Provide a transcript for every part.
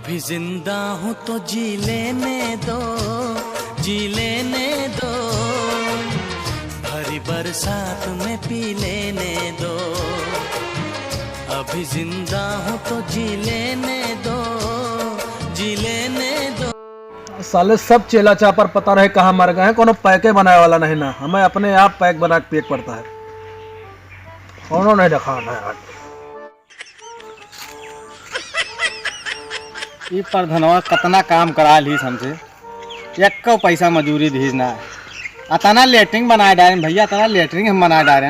अभी जिंदा हूँ तो जी लेने दो, जी लेने दो, भरी बरसात में पी लेने दो। अभी जिंदा हूँ तो जी लेने दो, जी लेने दो। साले सब चेला चापर पता रहे कहाँ मर गए हैं, कोनो पैके बनाए वाला नहीं ना, हमें अपने आप पैक बना के पेट पड़ता है। कोनो नहीं रखा है यार। ये प्रधनवा कितना काम करा ली हमसे, एक को पैसा मजूरी दीज ना। अतना लेटरिंग बनाए डारे भैया, अतना लेटरिंग हम बना डारे।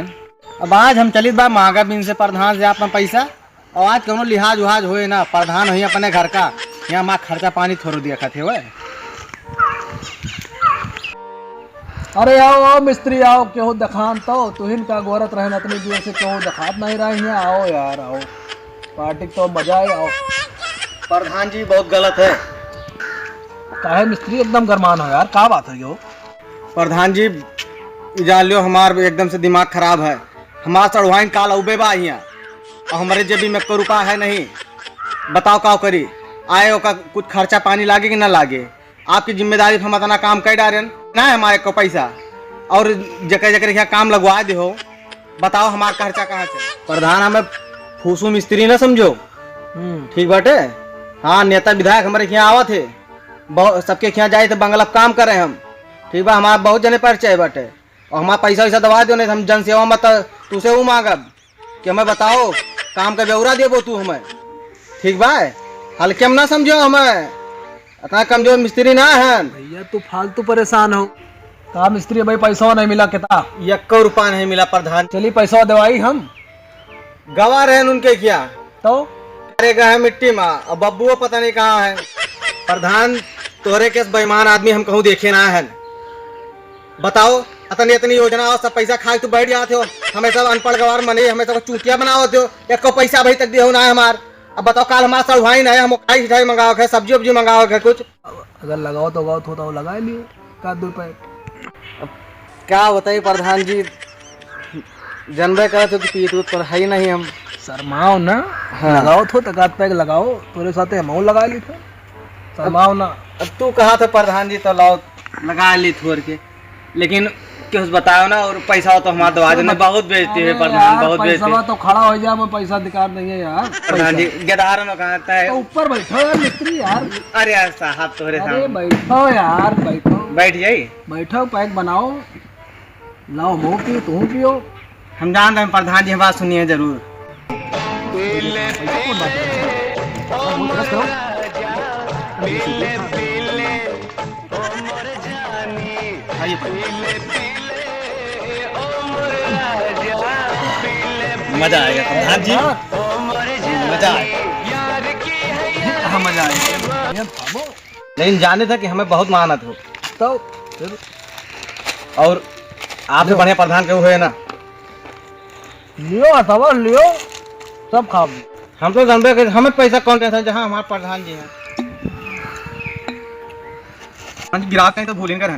अब आज हम चलित बा महंगा बिन से प्रधान से अपना पैसा, और आज कौनो लिहाज उहाज होए ना, प्रधान हो अपने घर का, यहाँ माँ खर्चा पानी थोड़ा दिया खाते हुए। अरे आओ आओ मिस्त्री आओ, क्यों दखान तो तुहिन का गोरत रहे न इतनी देर से, क्यों दखात नहीं रहे हैं। आओ यार आओ, पार्टी तो मजा है। आओ। प्रधान जी बहुत गलत है। काहे मिस्त्री एकदम गरमान हो यार, क्या बात है यो? प्रधान जी जान लो हमार एकदम से दिमाग खराब है। हमारा चढ़वाइन काल उबे बा यहाँ, और हमारे जेबी में कोई रुपया है नहीं। बताओ क्या करी, आए का कुछ खर्चा पानी लागे कि ना लागे। आपकी जिम्मेदारी हम इतना काम कर डारे ना है हमारे को पैसा, और जगह जगह यहाँ काम लगवा दे हो। बताओ हमारा खर्चा कहाँ से। प्रधान हमें फूसू मिस्त्री ना समझो, ठीक बाटे। हाँ नेता विधायक हमारे यहाँ आवा थे, बहुत सबके यहाँ जाए तो बंगला काम करे हम, ठीक बा। हमारा बहुत जने परिचय बाटे, और हमारा पैसा वैसा दबा दो नहीं, हम जन सेवा में तुसे वो मांगब कि हमें बताओ काम का ब्यौरा देबो तू हमें, ठीक बा। हल्के में ना समझो, हमें इतना कमजोर मिस्त्री ना है भैया। तू फालतू परेशान हो का मिस्त्री? भाई पैसा नहीं मिला कितना? 1 रुपया नहीं मिला प्रधान। चलिए पैसा दवाई हम गवा रहे उनके क्या तो अरे गए मिट्टी में, अब बब्बू पता नहीं कहाँ है। प्रधान तोहरे के बेईमान आदमी हम कहूँ देखे ना है। बताओ इतनी इतनी योजना और सब पैसा खा तू बैठ जाते हो, हमें सब अनपढ़ गवार मने हमें सब चूतिया बनाते हो। एक को पैसा भाई तक दे ना हमार। अब बताओ कल हमारा सड़वाई ना है, हम मिठाई मंगाओ है, सब्जी उब्जी मंगाओ है कुछ। अगर लगाओ तो गाओ तो लगा लिए का 2 रुपए। अब क्या बताइए प्रधान जी, जनबे करे तो पीत उत पर है ही नहीं हम। शर्माओ ना। हाँ। लगाओ तो तकात पैक लगाओ, तेरे साथ हम लगा ली थे। शर्माओ ना। अब तू कहा था प्रधान जी तो लाओ लगा ली थोड़ के, लेकिन कुछ बताओ ना। और पैसा तो हमारा दवा देने बहुत बेचती है प्रधान, बहुत बेचती है। तो खड़ा हो जा, मैं पैसा दिखा देंगे यार। प्रधान जी गदार में कहता है ऊपर बैठो यार मिस्त्री यार। अरे यार साहब तोरे सामने बैठो यार, बैठो बैठ जाइए। बैठो पैक बनाओ, लाओ मुँह पियो तुम पियो। हम जान रहे हैं प्रधान जी, बात सुनिए जरूर। मजा आएगा प्रधान जी, मजा आएगा। हाँ मजा आएगा, लेकिन जाने था कि हमें बहुत मेहनत हो तो और आपसे बढ़िया प्रधान के हुए ना। लियो अथवा लियो, सब खाओ। हम तो जानते हैं हमें पैसा कौन टेंशन, जहाँ हमारे प्रधान जी हैं। गिरा कहीं तो भूलें कर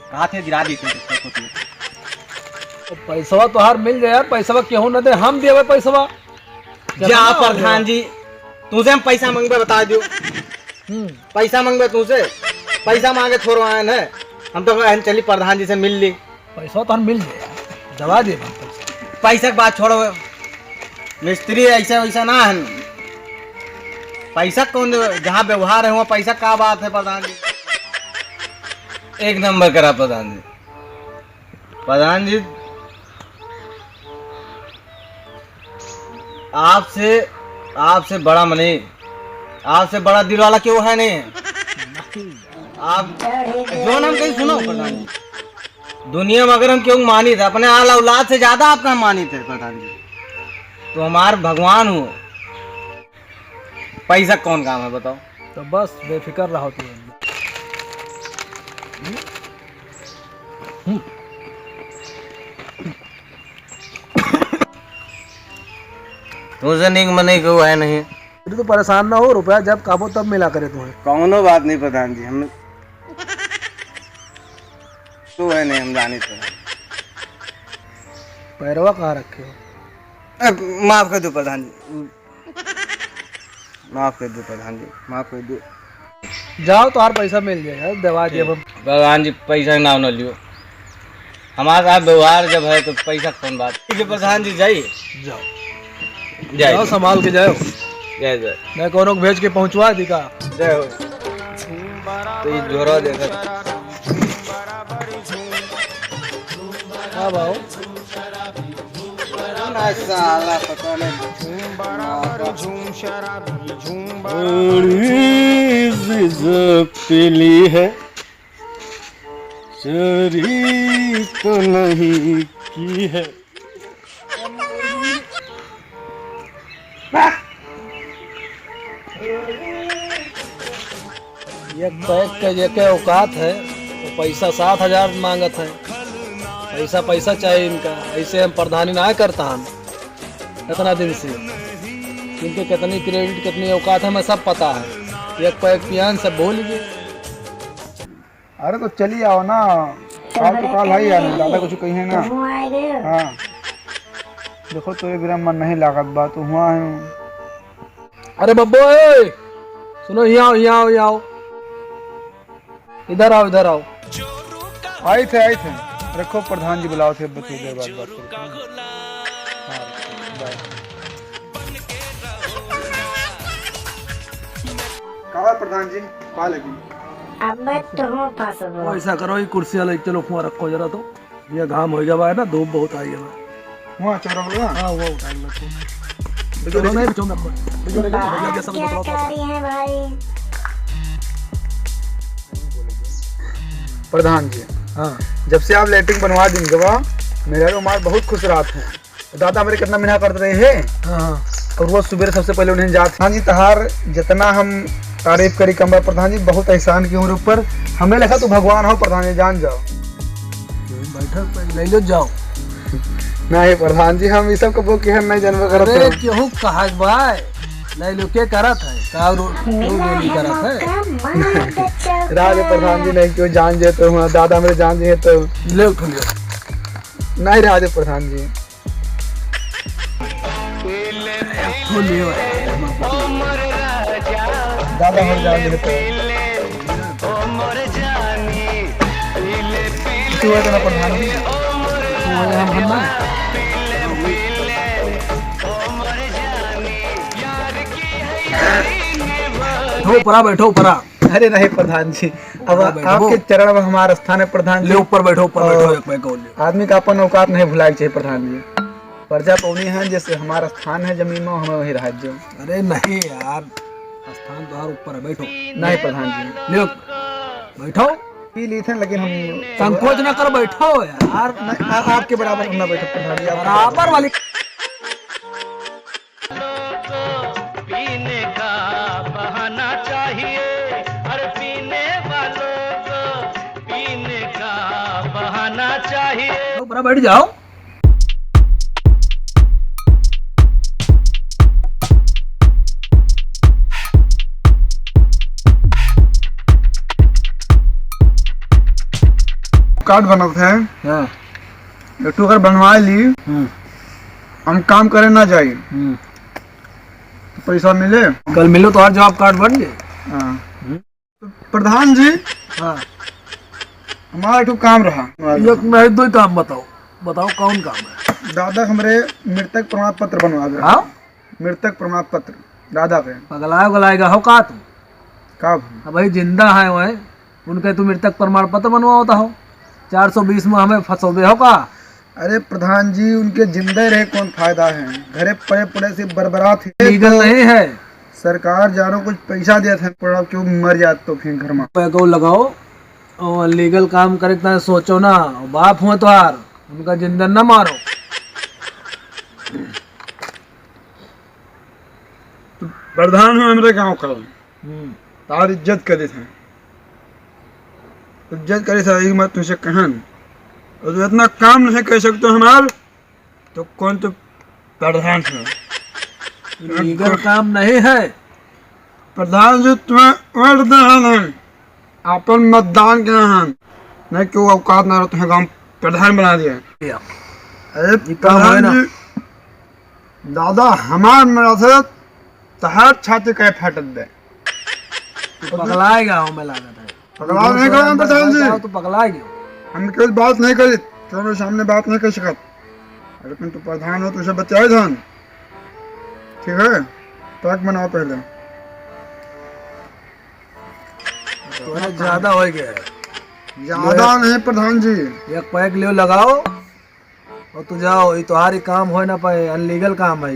कहा थे गिरा दी थी। पैसा तो हर मिल जाए, पैसा क्यों न दे, हम दिए पैसा। जा प्रधान जी तुझे हम पैसा मांगबे बता दो। पैसा मांगबे तुझसे, पैसा मांगे थोड़ा आए न। हम तो चली प्रधान जी से मिल ली, पैसा तो हम मिल जाए, दवा दे। पैसा की बात छोड़ो, मिस्त्री ऐसा वैसा ना है। पैसा कौन, जहाँ व्यवहार है वहाँ पैसा का बात है प्रधान जी। एक नंबर करा प्रधान जी। प्रधान जी आपसे बड़ा मने, आपसे बड़ा दिल वाला क्यों है नहीं। आप जो नाम कहीं सुनो प्रधान जी, दुनिया में अगर हम क्यों मानी थे, अपने आला औलाद से ज्यादा आपका मानी थे प्रधान जी। तो हमारे भगवान हो, पैसा कौन काम है बताओ। तो बस बेफिक्र रहो तुम। तुझे नहीं मने को है नहीं। तो परेशान ना हो, रुपया जब काबो तब मिला करे तुम्हें। कौनो बात नहीं प्रधान जी, हम तो है नहीं, हम जाने तो। पैरवा कहाँ रखे हो? माफ कर दो प्रधान जी, माफ कर दो प्रधान जी, माफ कर दो। जाओ तुम्हारा पैसा मिल जाएगा, दवा जब हम प्रधान जी पैसा नाम न लियो, हमारे साथ व्यवहार जब है तो पैसा कौन बात। ठीक है प्रधान जी, जाइए जाओ जय जाओ, संभाल के जाओ। जय जय मैं कोनो को भेज के पहुंचवा दी का। जय हो। तो ये झोरा देखा हाँ भाव साला पता नहीं पीली है, चोरी तो नहीं की है। एक पैक के जेके औकात है वो पैसा 7,000 मांगत है। पैसा पैसा चाहिए इनका, ऐसे हम प्रधानी ना करता हम इतना दिन से। इनके कितनी क्रेडिट कितनी औकात है मैं सब पता है। एक पैक पियान सब भूल गए। अरे तो चली आओ ना, काल तो काल है यार, ज़्यादा कुछ कही है ना। हाँ देखो तो एक मन नहीं लागत बा, तो हुआ है। अरे बब्बो ए, सुनो यहाँ आओ यहाँ आओ यहाँ आओ, इधर आओ इधर आओ। आए थे रखो, प्रधान जी बुलाओ थे, बच्चे देर बाद बात करते हैं। हाँ, बाय। कहा प्रधान जी कहा लगी? वो ऐसा करो, ये कुर्सी वाला चलो फुआ रखो जरा, तो ये घाम हो गया है ना, धूप बहुत आई है। हुआ चल रहा होगा। हाँ वो उठा लो नहीं बिचो भैया सब बताओ तो। प्रधान जी हाँ जब से आप लेटरिंग बनवा देंगे वह मेरा रुमाल बहुत खुश रहा था। दादा मेरे कितना मेहनत करते रहे हैं, हाँ और वो सुबह सबसे पहले उन्हें जाते। प्रधान जी तहार जितना हम तारीफ करी कम, प्रधान जी बहुत एहसान किए हमारे ऊपर। हमें लगा तो भगवान हो प्रधान जी, जान जाओ। बैठक ले लो जाओ। नहीं प्रधान जी हम ये सब कबो के नहीं जन्म अरे करते। क्यों कहा भाई ले लो, के करत है का नहीं करत है। राज प्रधान जी नहीं क्यों जान जे तो हुआ, दादा मेरे जान जे तो ले उठ लियो। नहीं राज प्रधान जी। तो लियो दादा मेरे जान जे तो क्यों है ना प्रधान जी। हम ना बैठो परा। अरे नहीं प्रधान जी, अब आपके चरण में हमारा स्थान है प्रधान ले जी। ऊपर बैठो एक पैक और ले। आदमी का अपन औकात नहीं भुलाना चाहिए प्रधान जी। प्रजा पौनी है, जैसे हमारा स्थान है जमीन में, हमें वही राज्य। अरे नहीं यार, स्थान तो ऊपर है, बैठो। नहीं प्रधान जी ले बैठो, पी ली थे लेकिन हम संकोच न कर, बैठो यार। आपके बराबर हम ना बैठो प्रधान जी। बराबर वाली पीने का बहाना चाहिए, हर पीने वालों को पीने का बहाना चाहिए। ऊपर बैठ जाओ। कार्ड बनत है, हाँ एकठो अगर बनवा ली हम काम करे ना जाए तो पैसा मिले। कल मिलो तो हर जॉब कार्ड बन गए। हाँ। तो प्रधान जी हाँ हमारा एक काम रहा। एक मैं दो ही काम बताओ, बताओ कौन काम है। दादा हमारे मृतक प्रमाण पत्र बनवा दे। हाँ मृतक प्रमाण पत्र दादा के पगलाए गलाएगा हो का तुम? का अब भाई जिंदा है वह, उनके तुम मृतक प्रमाण पत्र बनवाता हो। 420 में हमें फंसोगे हो का? अरे प्रधान जी उनके जिंदे रहे कौन फायदा है, घरे पड़े पड़े से बरबरात है। लीगल नहीं है, सरकार जानो कुछ पैसा दिया था, पड़ा क्यों मर जात तो फिर घर में। पैको लगाओ और लीगल काम करे तो सोचो ना, बाप हुआ तो हार उनका जिंदा न मारो। तो प्रधान में हमारे गाँव का तार इज्जत करे थे, इज्जत करे था, यही मत तुझसे कहन। और तो इतना काम नहीं कर सकते हमार तो कौन तो प्रधान है। लीगल काम नहीं है। प्रधान जी तुम्हें अपन मतदान के हैं, नहीं क्यों औकात ना तुम्हें गाँव प्रधान बना दिया। अरे काम है प्रधान ना। जी दादा हमार मेरा से तहार छाती कहे फाटत दे। तू पगलाएगा हमें लागत है। पगला नहीं करा प्रधान जी, तू पगलाएगा। हम कोई बात नहीं करी, तुम्हारे सामने बात नहीं कर सकत, लेकिन तू प्रधान हो तो उसे बचाए धान, ठीक है? पैक बनाओ पहले। तो ज्यादा हो गया है। ज्यादा नहीं प्रधान जी, एक पैक ले लगाओ और तू जाओ। ये तुम्हारी काम हो ना पाए, अनलीगल काम है।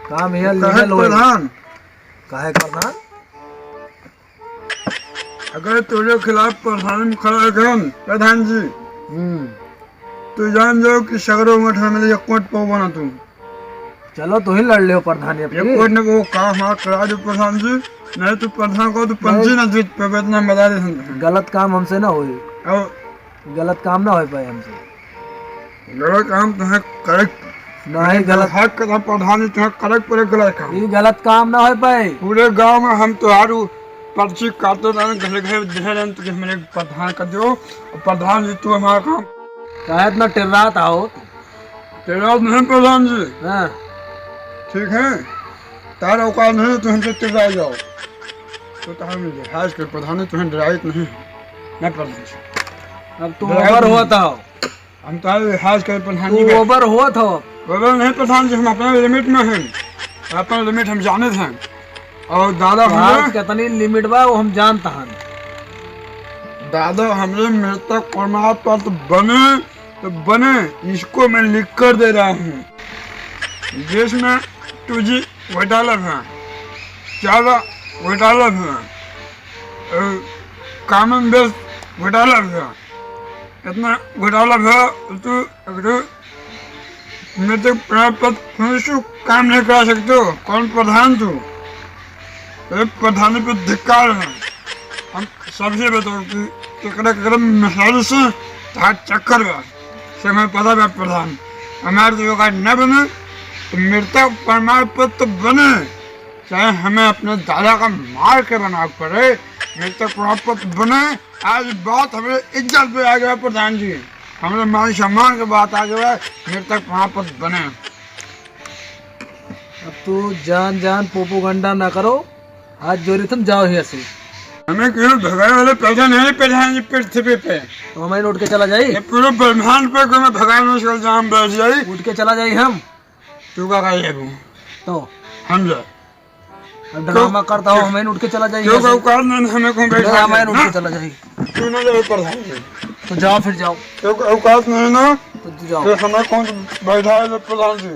काम ये लीगल हो। प्रधान काहे प्रधान? अगर तेरे खिलाफ प्रधान में खड़ा है प्रधान जी, तो जान जाओ कि सगरों में मेरे एक कोट पाओ तुम। चलो तू ही लड़ ले प्रधान। एक कोट ने वो काम हाँ करा दो प्रधान जी, नहीं तो प्रधान को तो पंची ना जीत पे इतना मजा नहीं। गलत काम हमसे ना होई, और गलत काम ना हो पाए हमसे। गलत काम तो है करेक्ट, नहीं गलत हक का प्रधान जी तुम्हें करेक्ट पर गलत काम। ये गलत काम ना हो पाए। पूरे गांव में हम तुम्हारू पर्ची काटते रहे, घर घर दे रहे तो मेरे प्रधान कर दो, और प्रधान जी तू हमारा काम काहे इतना टिर्रात आओ? तेरा नहीं प्रधान जी, हाँ ठीक है? तारा औकात नहीं तो हमसे चिल्ला जाओ, तो तारा में लिहाज कर प्रधान जी तुम्हें डराइत नहीं मैं प्रधान जी। अब तू ओवर हुआ था। हम तारा लिहाज कर प्रधान जी। तू ओवर हुआ था। ओवर नहीं प्रधान जी, हम अपने लिमिट में हैं, अपना लिमिट हम जाने थे। और दादा हमारे कितनी लिमिट बा वो हम जानता हैं। दादा हमने मृतक प्रमाण पत्र बने तो बने, इसको मैं लिख कर दे रहा हूँ, जिसमें तुझे घोटाला है, ज्यादा घोटाला है, कानून बेस घोटाला है, इतना घोटाला है तो अगर मृतक प्रमाण पत्र काम नहीं करा सकते हो। कौन प्रधान तू? प्रधान पे धिक्कार है। हम सबसे बताओ कि केकरा मिसाल से चक्कर है से हमें पता है प्रधान हमारे तो योगा न बने तो मृतक प्रमाण पत्र बने, चाहे हमें अपने दादा का मार के बना पड़े, मृतक प्रमाण पत्र बने। आज बात हमें इज्जत पे आ गया प्रधान जी, हमारे मान सम्मान की बात आ गया, मृतक प्रमाण पत्र बने। अब तू जान जान पोपोगंडा ना करो, आज जोरी तुम जाओ ही ऐसे। हमें क्यों भगाने वाले पैसा नहीं प्रधान जी पृथ्वी पे, तो हमें उठ के चला जाए। ये पूरे ब्रह्मांड पे को मैं भगाने से जाम बैठ जाई। उठ के चला जाए हम। तू का है वो तो हम जा अब ड्रामा करता हो, हमें उठ के चला जाए। जो का औकात नहीं हमें को बैठा हमें उठ के चला जाए। तू ना जाए प्रधान जी, तो जाओ फिर जाओ। जो का औकात नहीं ना तो तू जाओ। फिर हमें कौन बैठा है प्रधान जी,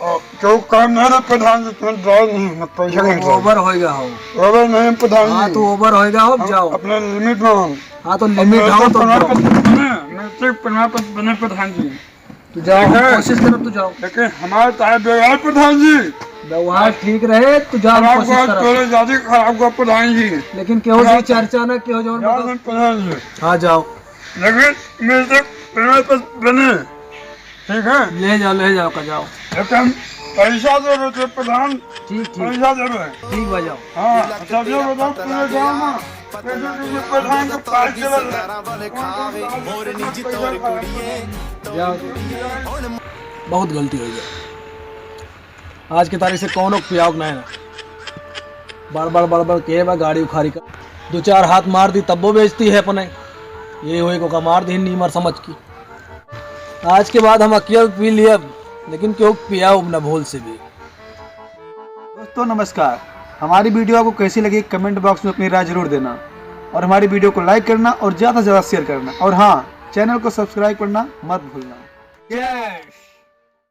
और जो काम नहीं है प्रधान जी तुम्हें ड्राइव नहीं मैं पैसा नहीं ओवर होएगा हो। ओवर नहीं प्रधान हाँ जी, तो ओवर होएगा हो। जाओ अपने लिमिट में हम। हाँ तो लिमिट आओ तो जाओ। मृतक प्रमाण पत्र बने प्रधान जी, तू जाओ, कोशिश करो तू जाओ। लेकिन हमारे तारे व्यवहार प्रधान जी व्यवहार ठीक रहे तो जाओ, खराब कोशिश हुआ, करो। थोड़े ज्यादा खराब हुआ प्रधान जी, लेकिन क्यों जी चर्चा ना क्यों जो प्रधान जी। हाँ जाओ, लेकिन मृतक प्रमाण पत्र बने, ठीक है? ले जाओ का जाओ। लेकिन पैसा देवे थे प्रधान, ठीक ठीक पैसा देवे। ठीक बजाओ। हाँ अच्छा ये बताओ पूरे गाँव में प्रधान को पास जाओ। बहुत गलती हो गया आज की तारीख से। कौन उपयोग नहीं ना बड़ के बा गाड़ी उखाड़ी का 2-4 हाथ मार दी तब वो बेचती है अपने। ये हुए को मार दी नीमर समझ की। आज के बाद हम अकेले पी लिए, लेकिन क्यों पिया न भूल से भी। दोस्तों नमस्कार, हमारी वीडियो आपको कैसी लगी कमेंट बॉक्स में अपनी राय जरूर देना, और हमारी वीडियो को लाइक करना और ज़्यादा से ज़्यादा शेयर करना, और हाँ चैनल को सब्सक्राइब करना मत भूलना।